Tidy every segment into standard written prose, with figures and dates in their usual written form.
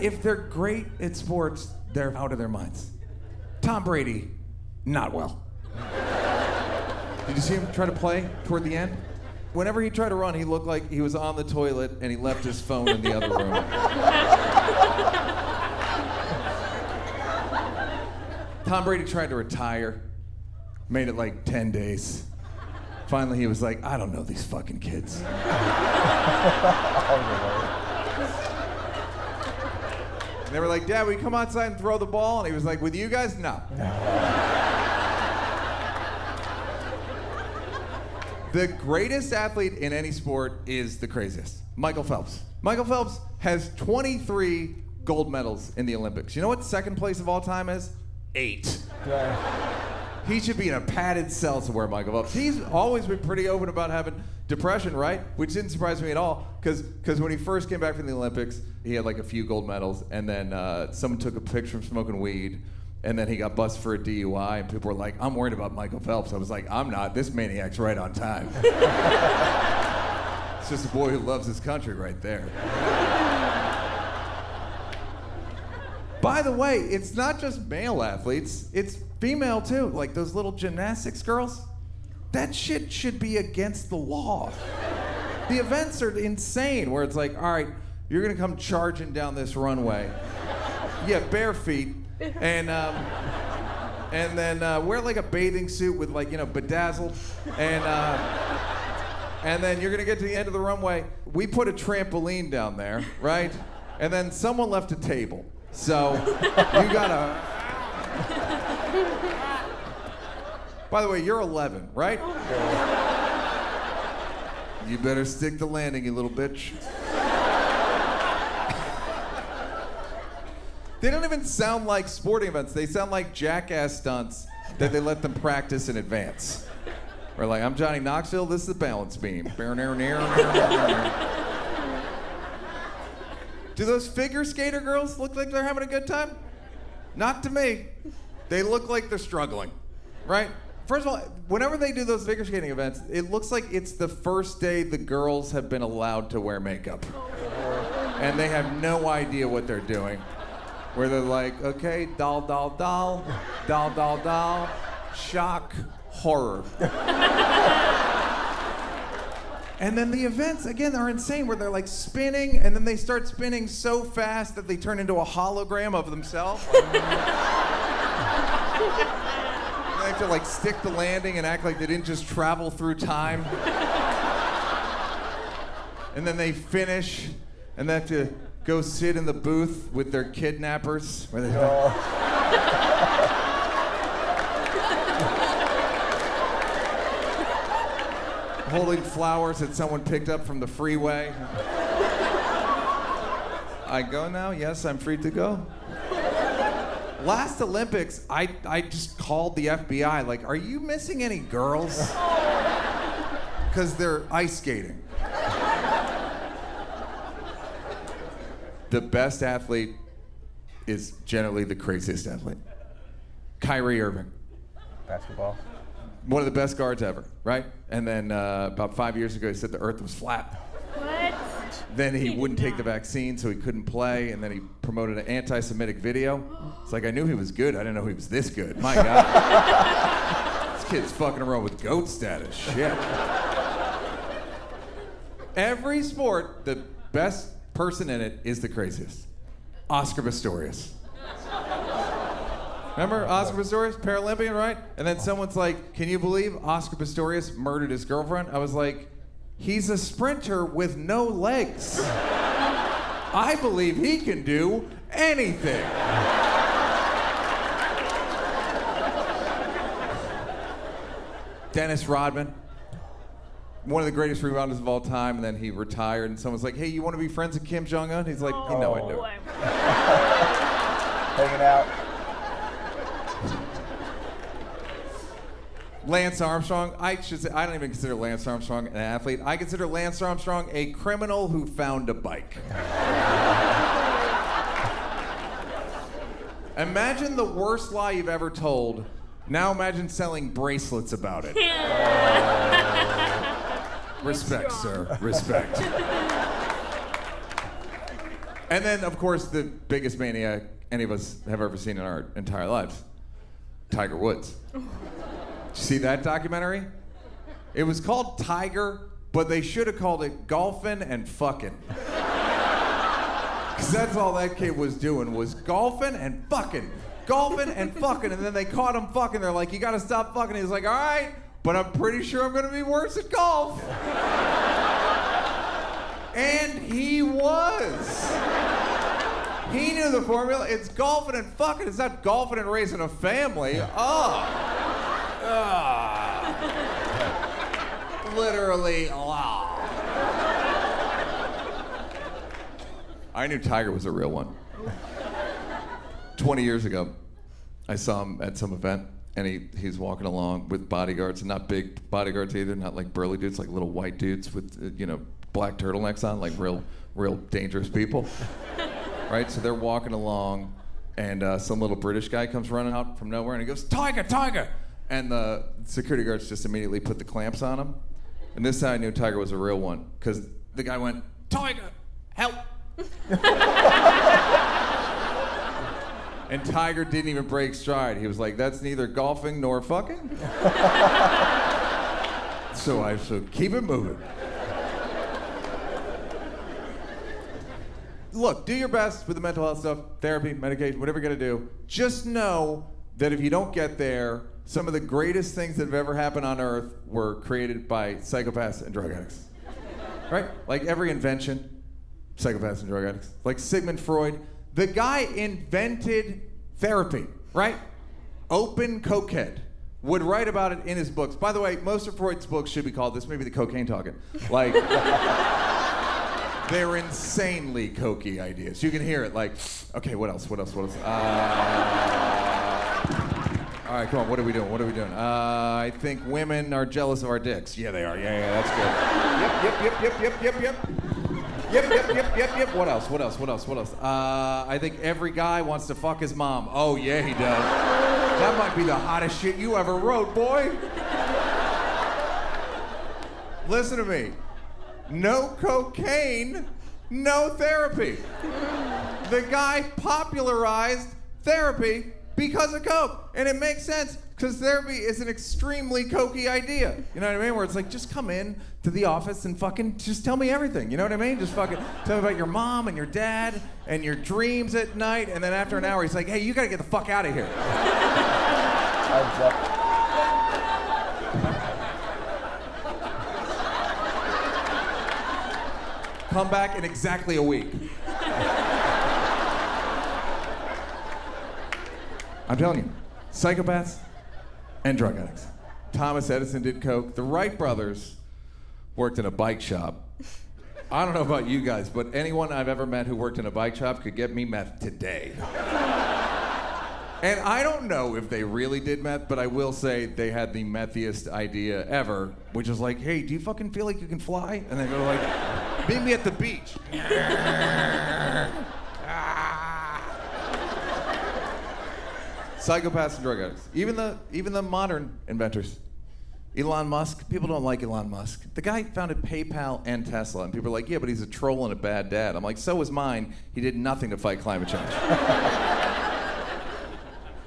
if they're great at sports, they're out of their minds. Tom Brady, not well. Did you see him try to play toward the end? Whenever he tried to run, he looked like he was on the toilet and he left his phone in the other room. Tom Brady tried to retire, made it like 10 days. Finally, he was like, I don't know these fucking kids. And they were like, Dad, will you come outside and throw the ball? And he was like, with you guys? No. The greatest athlete in any sport is the craziest. Michael Phelps. Michael Phelps has 23 gold medals in the Olympics. You know what second place of all time is? 8. Yeah. He should be in a padded cell somewhere, Michael Phelps. He's always been pretty open about having depression, right? Which didn't surprise me at all, because when he first came back from the Olympics, he had like a few gold medals, and then someone took a picture of him smoking weed, and then he got busted for a DUI, and people were like, I'm worried about Michael Phelps. I was like, I'm not. This maniac's right on time. It's just a boy who loves his country right there. By the way, it's not just male athletes, it's female too. Like those little gymnastics girls, that shit should be against the law. The events are insane where it's like, all right, you're gonna come charging down this runway. Yeah, bare feet. And then wear like a bathing suit with like, bedazzled. And then you're gonna get to the end of the runway. We put a trampoline down there, right? And then someone left a table. So you gotta. By the way, you're 11, right? You better stick the landing, you little bitch. They don't even sound like sporting events. They sound like jackass stunts that they let them practice in advance. Or like, I'm Johnny Knoxville, this is the balance beam. Do those figure skater girls look like they're having a good time? Not to me. They look like they're struggling, right? First of all, whenever they do those figure skating events, it looks like it's the first day the girls have been allowed to wear makeup. And they have no idea what they're doing. Where they're like, okay, doll, doll, doll, doll, doll, doll, shock, horror. And then the events, again, are insane, where they're like spinning, and then they start spinning so fast that they turn into a hologram of themselves. They have to like stick the landing and act like they didn't just travel through time. And then they finish, and they have to go sit in the booth with their kidnappers, where they holding flowers that someone picked up from the freeway. I go now? Yes, I'm free to go. Last Olympics, I just called the FBI, like, are you missing any girls? Because they're ice skating. The best athlete is generally the craziest athlete. Kyrie Irving. Basketball. One of the best guards ever, right? And then about 5 years ago, he said the earth was flat. What? Then he wouldn't take the vaccine, so he couldn't play, and then he promoted an anti-Semitic video. It's like, I knew he was good, I didn't know he was this good. My God. This kid's fucking around with GOAT status, shit. Every sport, the best person in it is the craziest. Oscar Pistorius. Remember Oscar Pistorius, Paralympian, right? And then someone's like, can you believe Oscar Pistorius murdered his girlfriend? I was like, he's a sprinter with no legs. I believe he can do anything. Dennis Rodman, one of the greatest rebounders of all time, and then he retired, and someone's like, hey, you want to be friends with Kim Jong-un? He's like, you know I do. Hanging out. Lance Armstrong, I don't even consider Lance Armstrong an athlete. I consider Lance Armstrong a criminal who found a bike. Imagine the worst lie you've ever told. Now imagine selling bracelets about it. Respect, sir. Respect. And then, of course, the biggest maniac any of us have ever seen in our entire lives, Tiger Woods. Did you see that documentary? It was called Tiger, but they should have called it Golfin' and Fucking. Because that's all that kid was doing, was golfing and fucking. Golfing and fucking, and then they caught him fucking. They're like, you gotta stop fucking. He was like, all right, but I'm pretty sure I'm gonna be worse at golf. And he was. He knew the formula. It's golfing and fucking. It's not golfing and raising a family. Literally, I knew Tiger was a real one. 20 years ago, I saw him at some event, and he's walking along with bodyguards, and not big bodyguards either, not like burly dudes, like little white dudes with, black turtlenecks on, like real dangerous people. Right? So they're walking along, and some little British guy comes running out from nowhere, and he goes, Tiger, Tiger! And the security guards just immediately put the clamps on him. And this time I knew Tiger was a real one, because the guy went, Tiger, help! And Tiger didn't even break stride. He was like, that's neither golfing nor fucking. So I should keep it moving. Look, do your best with the mental health stuff, therapy, medication, whatever you're gonna do. Just know that if you don't get there, some of the greatest things that have ever happened on Earth were created by psychopaths and drug addicts. Right? Like every invention, psychopaths and drug addicts. Like Sigmund Freud, the guy invented therapy, right? Open cokehead. Would write about it in his books. By the way, most of Freud's books should be called this, maybe the cocaine talking. Like, they're insanely cokey ideas. You can hear it like, okay, what else? All right, come on, what are we doing? I think women are jealous of our dicks. Yeah, they are. Yeah, that's good. Yep. What else? I think every guy wants to fuck his mom. Oh, yeah, he does. That might be the hottest shit you ever wrote, boy. Listen to me. No cocaine, no therapy. The guy popularized therapy because of coke. And it makes sense, because therapy is an extremely cokey idea. You know what I mean? Where it's like, just come in to the office and fucking just tell me everything. You know what I mean? Just fucking tell me about your mom and your dad and your dreams at night. And then after an hour, he's like, hey, you gotta get the fuck out of here. Come back in exactly a week. I'm telling you, psychopaths and drug addicts. Thomas Edison did coke. The Wright brothers worked in a bike shop. I don't know about you guys, but anyone I've ever met who worked in a bike shop could get me meth today. And I don't know if they really did meth, but I will say they had the methiest idea ever, which is like, hey, do you fucking feel like you can fly? And they go like, meet me at the beach. Psychopaths and drug addicts. Even the modern inventors. Elon Musk, people don't like Elon Musk. The guy founded PayPal and Tesla, and people are like, yeah, but he's a troll and a bad dad. I'm like, so was mine. He did nothing to fight climate change.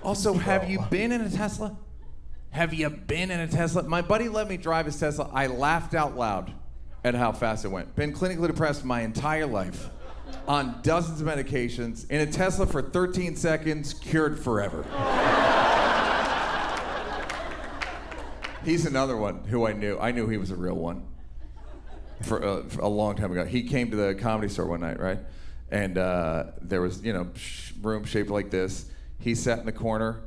Also, have you been in a Tesla? My buddy let me drive his Tesla. I laughed out loud at how fast it went. Been clinically depressed my entire life. On dozens of medications, in a Tesla for 13 seconds, cured forever. He's another one who I knew. I knew he was a real one for a long time ago. He came to the Comedy Store one night, right? And there was, room shaped like this. He sat in the corner,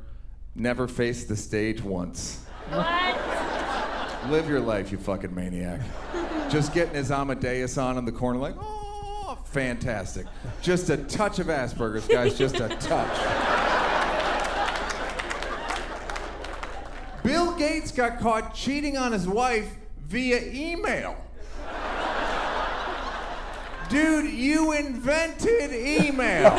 never faced the stage once. What? Live your life, you fucking maniac. Just getting his Amadeus on in the corner like, oh, fantastic. Just a touch of Asperger's, guys, just a touch. Bill Gates got caught cheating on his wife via email. Dude, you invented email.